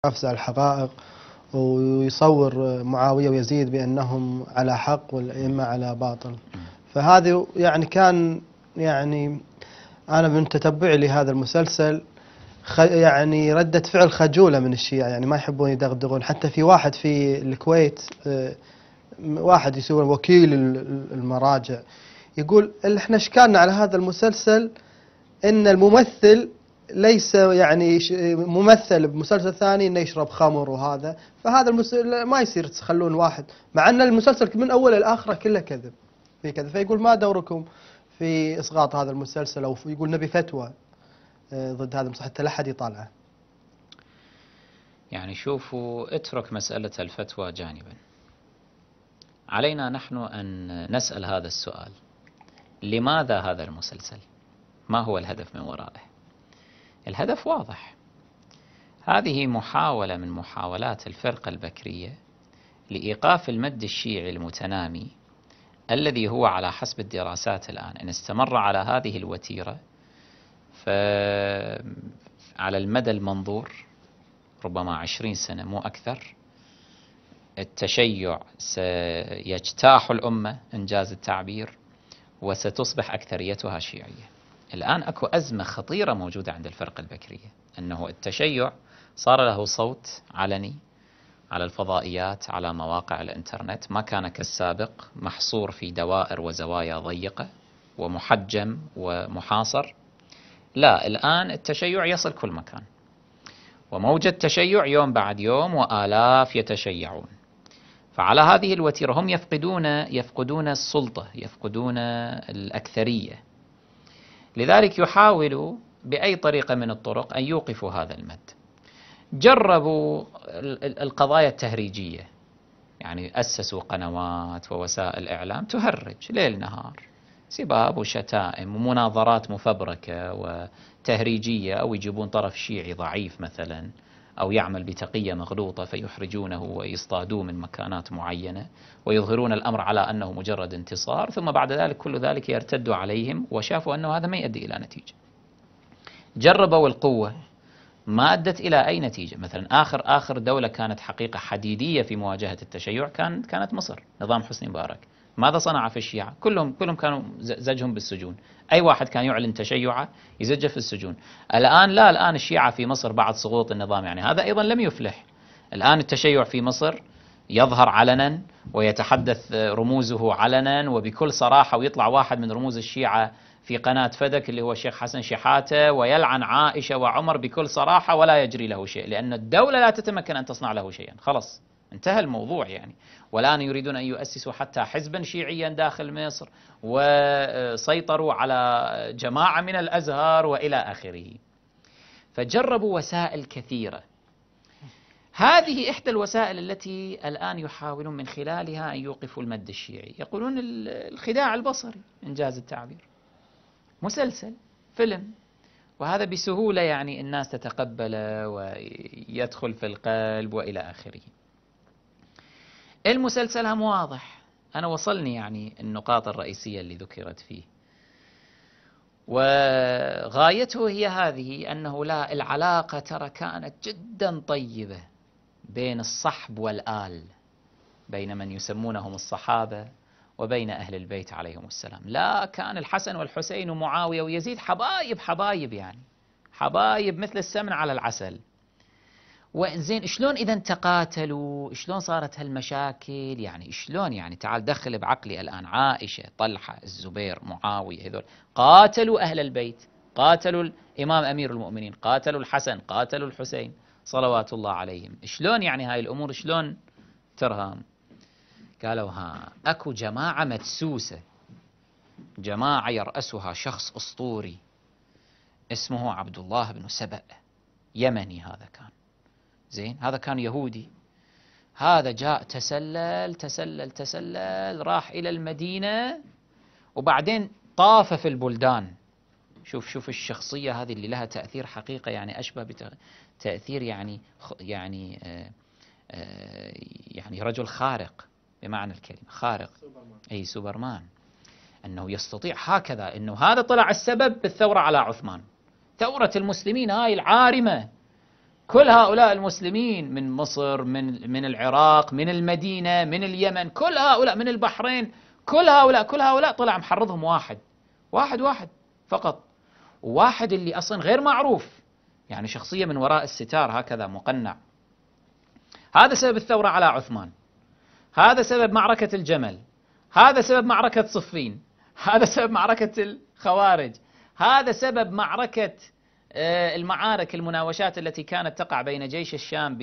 أفزع الحقائق، ويصور معاوية ويزيد بأنهم على حق والأئمة على باطل. فهذا يعني كان يعني أنا من تتبعي لهذا المسلسل يعني ردة فعل خجولة من الشيعة، يعني ما يحبون يدغدغون. حتى في واحد في الكويت واحد يسوي وكيل المراجع يقول احنا اشكالنا على هذا المسلسل ان الممثل ليس يعني ممثل بمسلسل ثاني انه يشرب خمر وهذا، فهذا المسلسل ما يصير تخلون واحد، مع ان المسلسل من اوله لاخره كله كذب في كذا. فيقول ما دوركم في اسقاط هذا المسلسل، او يقول نبي فتوى ضد هذا المسلسل حتى لا احد يطالعه. يعني شوفوا، اترك مسألة الفتوى جانبا، علينا نحن أن نسأل هذا السؤال: لماذا هذا المسلسل؟ ما هو الهدف من ورائه؟ الهدف واضح، هذه محاولة من محاولات الفرقة البكرية لإيقاف المد الشيعي المتنامي، الذي هو على حسب الدراسات الآن إن استمر على هذه الوتيرة فعلى المدى المنظور ربما 20 سنة مو أكثر، التشيع سيجتاح الأمة إنجاز التعبير، وستصبح أكثريتها شيعية. الآن أكو أزمة خطيرة موجودة عند الفرقة البكرية، أنه التشيع صار له صوت علني على الفضائيات، على مواقع الإنترنت، ما كان كالسابق محصور في دوائر وزوايا ضيقة ومحجم ومحاصر. لا، الآن التشيع يصل كل مكان، وموجة تشيع يوم بعد يوم، وآلاف يتشيعون. فعلى هذه الوتيرة هم يفقدون السلطة، يفقدون الأكثرية، لذلك يحاولوا بأي طريقة من الطرق أن يوقفوا هذا المد. جربوا القضايا التهريجية، يعني أسسوا قنوات ووسائل إعلام تهرج ليل نهار، سباب وشتائم ومناظرات مفبركة وتهريجية، أو يجيبون طرف شيعي ضعيف مثلا أو يعمل بتقية مغلوطة فيحرجونه ويصطادوه من مكانات معينة ويظهرون الأمر على أنه مجرد انتصار، ثم بعد ذلك كل ذلك يرتد عليهم، وشافوا أنه هذا ما يؤدي إلى نتيجة. جربوا القوة، ما أدت إلى أي نتيجة. مثلا آخر دولة كانت حقيقة حديدية في مواجهة التشيع كانت مصر، نظام حسني مبارك. ماذا صنع في الشيعة؟ كلهم كانوا زجهم بالسجون، أي واحد كان يعلن تشيعه يزجه في السجون. الآن لا، الآن الشيعة في مصر بعد سقوط النظام، يعني هذا أيضا لم يفلح. الآن التشيع في مصر يظهر علنا ويتحدث رموزه علنا وبكل صراحة، ويطلع واحد من رموز الشيعة في قناة فدك اللي هو الشيخ حسن شحاتة ويلعن عائشة وعمر بكل صراحة ولا يجري له شيء، لأن الدولة لا تتمكن أن تصنع له شيئا، خلاص انتهى الموضوع يعني. والآن يريدون أن يؤسسوا حتى حزبا شيعيا داخل مصر، وسيطروا على جماعة من الأزهر وإلى آخره. فجربوا وسائل كثيرة، هذه إحدى الوسائل التي الآن يحاولون من خلالها أن يوقفوا المد الشيعي. يقولون الخداع البصري إنجاز التعبير، مسلسل فيلم، وهذا بسهولة يعني الناس تتقبله ويدخل في القلب وإلى آخره. المسلسل هم واضح، أنا وصلني يعني النقاط الرئيسية اللي ذكرت فيه، وغايته هي هذه: أنه لا، العلاقة ترى كانت جدا طيبة بين الصحب والآل، بين من يسمونهم الصحابة وبين أهل البيت عليهم السلام. لا، كان الحسن والحسين ومعاوية ويزيد حبايب، يعني حبايب مثل السمن على العسل. وزين شلون إذا تقاتلوا؟ شلون صارت هالمشاكل؟ يعني شلون؟ يعني تعال دخل بعقلي الآن، عائشة، طلحة، الزبير، معاوية، هذول قاتلوا أهل البيت، قاتلوا الإمام أمير المؤمنين، قاتلوا الحسن، قاتلوا الحسين صلوات الله عليهم. شلون يعني هاي الأمور شلون ترهام؟ قالوا أكو جماعة مدسوسة، جماعة يرأسها شخص أسطوري اسمه عبد الله بن سبأ، يمني هذا كان، زين، هذا كان يهودي، هذا جاء تسلل راح إلى المدينة، وبعدين طاف في البلدان. شوف الشخصية هذه اللي لها تأثير حقيقة، يعني أشبه بتأثير يعني رجل خارق بمعنى الكلمة، خارق، أي سوبرمان، أنه يستطيع هكذا. أنه هذا طلع السبب بالثورة على عثمان، ثورة المسلمين هاي العارمة كل هؤلاء المسلمين من مصر، من العراق، من المدينة، من اليمن، كل هؤلاء من البحرين، كل هؤلاء طلع محرضهم واحد فقط. واحد اللي أصلا غير معروف، يعني شخصية من وراء الستار هكذا مقنع. هذا سبب الثورة على عثمان، هذا سبب معركة الجمل، هذا سبب معركة صفين، هذا سبب معركة الخوارج، هذا سبب معركة المعارك المناوشات التي كانت تقع بين جيش الشام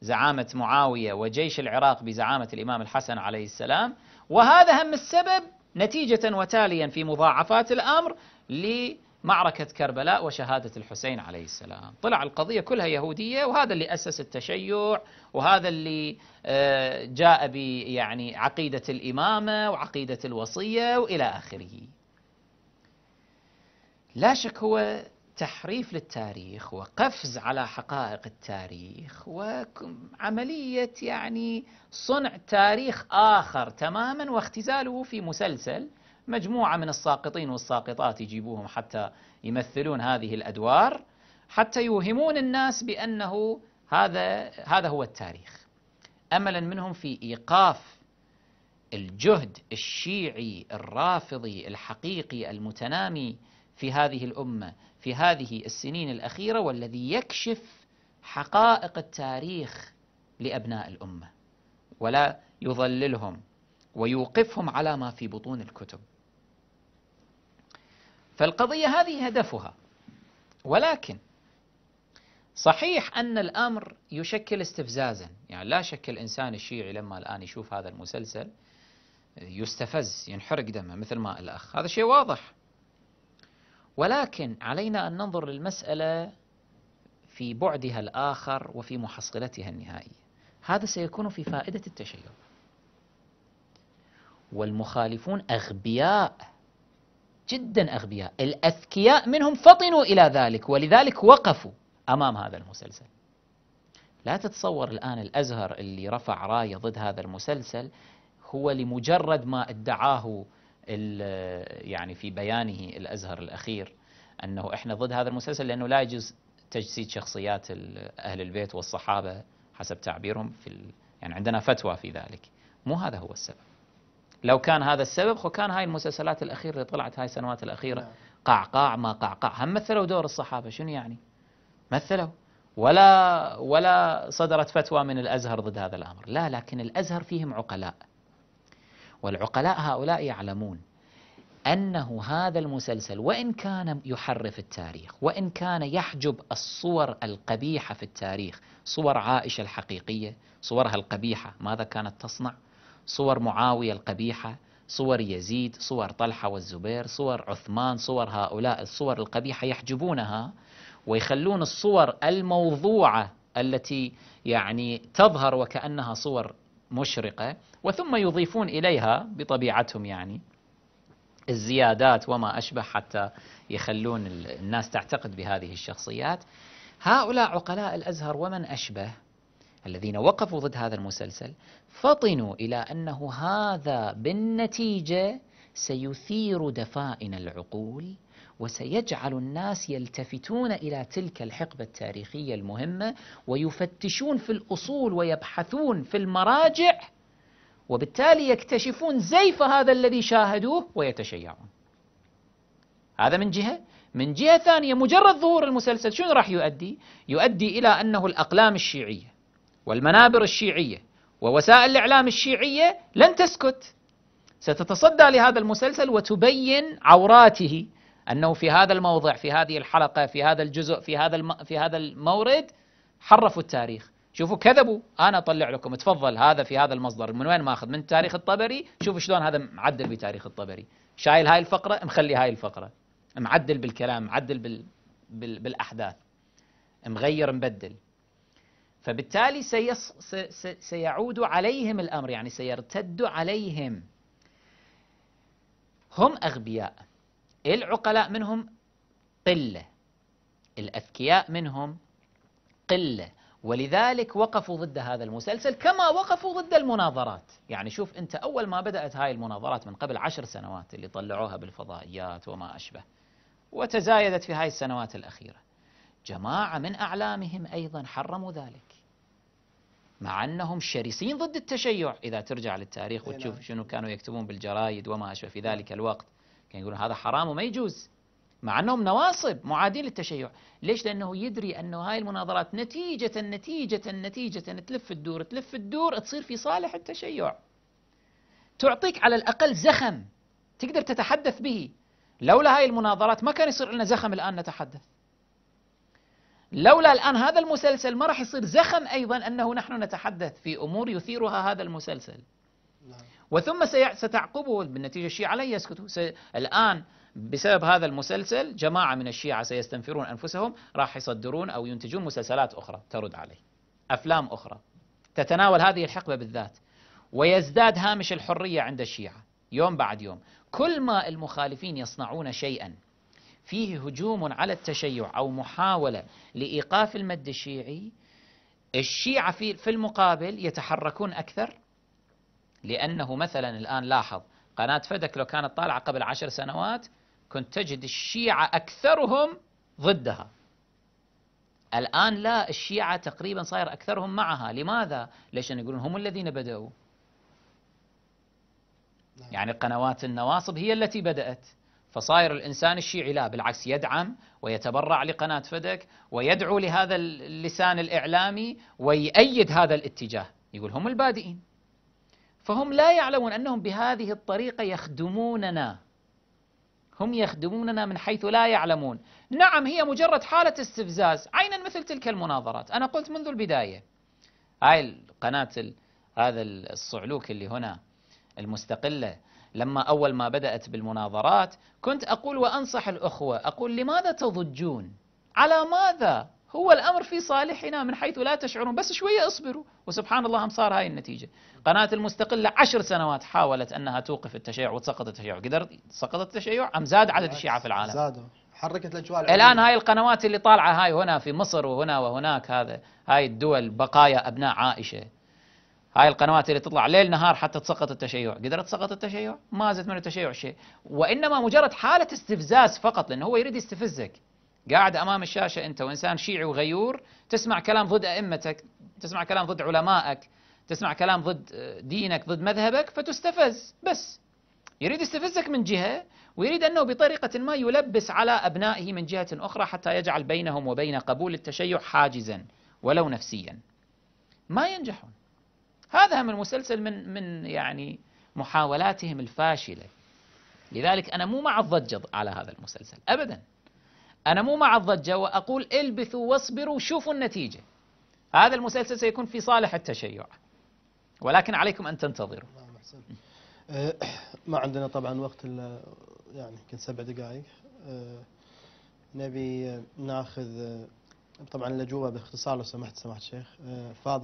بزعامة معاوية وجيش العراق بزعامة الإمام الحسن عليه السلام. وهذا هم السبب نتيجة وتاليا في مضاعفات الأمر لمعركة كربلاء وشهادة الحسين عليه السلام. طلع القضية كلها يهودية، وهذا اللي أسس التشيع، وهذا اللي جاء يعني عقيدة الإمامة وعقيدة الوصية وإلى آخره. لا شك هو تحريف للتاريخ وقفز على حقائق التاريخ وعملية يعني صنع تاريخ آخر تماما واختزاله في مسلسل. مجموعة من الساقطين والساقطات يجيبوهم حتى يمثلون هذه الأدوار، حتى يوهمون الناس بأنه هذا هو التاريخ، أملا منهم في إيقاف الجهد الشيعي الرافضي الحقيقي المتنامي في هذه الأمة في هذه السنين الأخيرة، والذي يكشف حقائق التاريخ لأبناء الأمة ولا يضللهم ويوقفهم على ما في بطون الكتب. فالقضية هذه هدفها. ولكن صحيح أن الأمر يشكل استفزازا، يعني لا شك الإنسان الشيعي لما الآن يشوف هذا المسلسل يستفز، ينحرق دمه مثل ما الأخ، هذا شيء واضح. ولكن علينا أن ننظر للمسألة في بعدها الآخر وفي محصلتها النهائية. هذا سيكون في فائدة التشيع، والمخالفون أغبياء جدا، أغبياء. الأذكياء منهم فطنوا إلى ذلك، ولذلك وقفوا أمام هذا المسلسل. لا تتصور الآن الأزهر اللي رفع راية ضد هذا المسلسل هو لمجرد ما ادعاه يعني في بيانه الأزهر الأخير أنه إحنا ضد هذا المسلسل لأنه لا يجوز تجسيد شخصيات أهل البيت والصحابة حسب تعبيرهم يعني عندنا فتوى في ذلك. مو هذا هو السبب. لو كان هذا السبب كان هاي المسلسلات الأخيرة اللي طلعت هاي السنوات الأخيرة قعقاع ما قعقاع. هم مثلوا دور الصحابة، شنو يعني؟ مثلوا ولا صدرت فتوى من الأزهر ضد هذا الأمر. لا، لكن الأزهر فيهم عقلاء، والعقلاء هؤلاء يعلمون أنه هذا المسلسل وإن كان يحرف التاريخ، وإن كان يحجب الصور القبيحة في التاريخ، صور عائشة الحقيقية صورها القبيحة ماذا كانت تصنع، صور معاوية القبيحة، صور يزيد، صور طلحة والزبير، صور عثمان، صور هؤلاء الصور القبيحة يحجبونها ويخلون الصور الموضوعة التي يعني تظهر وكأنها صور مشرقة، وثم يضيفون إليها بطبيعتهم يعني الزيادات وما أشبه حتى يخلون الناس تعتقد بهذه الشخصيات. هؤلاء عقلاء الأزهر ومن أشبه الذين وقفوا ضد هذا المسلسل فطنوا إلى أنه هذا بالنتيجة سيثير دفائن العقول وسيجعل الناس يلتفتون إلى تلك الحقبة التاريخية المهمة ويفتشون في الأصول ويبحثون في المراجع، وبالتالي يكتشفون زيف هذا الذي شاهدوه ويتشيعون. هذا من جهة. من جهة ثانية مجرد ظهور المسلسل شنو راح يؤدي؟ يؤدي إلى أنه الأقلام الشيعية والمنابر الشيعية ووسائل الإعلام الشيعية لن تسكت، ستتصدى لهذا المسلسل وتبين عوراته، أنه في هذا الموضع، في هذه الحلقة، في هذا الجزء، في هذا المورد حرفوا التاريخ. شوفوا كذبوا، أنا أطلع لكم، تفضل هذا في هذا المصدر، من وين ماخذ؟ من تاريخ الطبري. شوفوا شلون هذا معدل بتاريخ الطبري، شايل هاي الفقرة مخلي هاي الفقرة، معدل بالكلام، معدل بالأحداث، مغير مبدل. فبالتالي سيعود عليهم الأمر، يعني سيرتد عليهم. هم أغبياء، العقلاء منهم قلة، الأذكياء منهم قلة، ولذلك وقفوا ضد هذا المسلسل كما وقفوا ضد المناظرات. يعني شوف أنت أول ما بدأت هاي المناظرات من قبل 10 سنوات اللي طلعوها بالفضائيات وما أشبه، وتزايدت في هاي السنوات الأخيرة، جماعة من أعلامهم أيضا حرموا ذلك، مع أنهم شرسين ضد التشيع. إذا ترجع للتاريخ وتشوف شنو كانوا يكتبون بالجرايد وما أشبه في ذلك الوقت، كانوا يقولون هذا حرام وما يجوز، مع أنهم نواصب معادين للتشيع. ليش؟ لأنه يدري أنه هاي المناظرات نتيجة تلف الدور تصير في صالح التشيع، تعطيك على الأقل زخم تقدر تتحدث به. لولا هاي المناظرات ما كان يصير لنا زخم الآن نتحدث، لولا الآن هذا المسلسل ما راح يصير زخم أيضا أنه نحن نتحدث في أمور يثيرها هذا المسلسل. وثم ستعقبه بالنتيجة الشيعة لن يسكتوا. الآن بسبب هذا المسلسل جماعة من الشيعة سيستنفرون أنفسهم، راح يصدرون أو ينتجون مسلسلات أخرى ترد عليه، أفلام أخرى تتناول هذه الحقبة بالذات، ويزداد هامش الحرية عند الشيعة يوم بعد يوم. كل ما المخالفين يصنعون شيئا فيه هجوم على التشيع أو محاولة لإيقاف المد الشيعي، الشيعة في المقابل يتحركون أكثر. لأنه مثلا الآن لاحظ قناة فدك لو كانت طالعة قبل 10 سنوات كنت تجد الشيعة أكثرهم ضدها. الآن لا، الشيعة تقريبا صاير أكثرهم معها. لماذا؟ ليش؟ يقولون هم الذين بدأوا، يعني قنوات النواصب هي التي بدأت. فصاير الإنسان الشيعي لا بالعكس يدعم ويتبرع لقناة فدك ويدعو لهذا اللسان الإعلامي ويأيد هذا الاتجاه، يقول هم البادئين. فهم لا يعلمون أنهم بهذه الطريقة يخدموننا، هم يخدموننا من حيث لا يعلمون. نعم هي مجرد حالة استفزاز عينا مثل تلك المناظرات. أنا قلت منذ البداية هاي القناة هذا الصعلوك اللي هنا المستقلة، لما أول ما بدأت بالمناظرات كنت أقول وأنصح الأخوة، أقول لماذا تضجون؟ على ماذا؟ هو الأمر في صالحنا من حيث لا تشعرون، بس شوية اصبروا. وسبحان الله هم صار هاي النتيجة. قناة المستقلة 10 سنوات حاولت أنها توقف التشيع وتسقط التشيع، قدرت سقط التشيع أم زاد عدد الشيعة في العالم؟ زادوا، حركت الأجواء الآن هاي القنوات اللي طالعة هاي هنا في مصر وهنا وهناك، هاي الدول بقايا أبناء عائشة، هاي القنوات اللي تطلع ليل نهار حتى تسقط التشيع، قدرت تسقط التشيع؟ ما زادت من التشيع شيء، وإنما مجرد حالة استفزاز فقط، لأنه هو يريد يستفزك. قاعد أمام الشاشة أنت وإنسان شيعي وغيور، تسمع كلام ضد أئمتك، تسمع كلام ضد علمائك، تسمع كلام ضد دينك، ضد مذهبك، فتستفز. بس يريد يستفزك من جهة، ويريد أنه بطريقة ما يلبس على أبنائه من جهة أخرى حتى يجعل بينهم وبين قبول التشيع حاجزا ولو نفسيا. ما ينجحون. هذا من المسلسل من يعني محاولاتهم الفاشلة. لذلك أنا مو مع الضجة على هذا المسلسل أبدا، أنا مو مع الضجة، وأقول البثوا واصبروا وشوفوا النتيجة. هذا المسلسل سيكون في صالح التشيع، ولكن عليكم أن تنتظروا. ما عندنا طبعا وقت يعني يمكن 7 دقائق. نبي ناخذ طبعا الأجوبة باختصار لو سمحت سماحة الشيخ فاضل.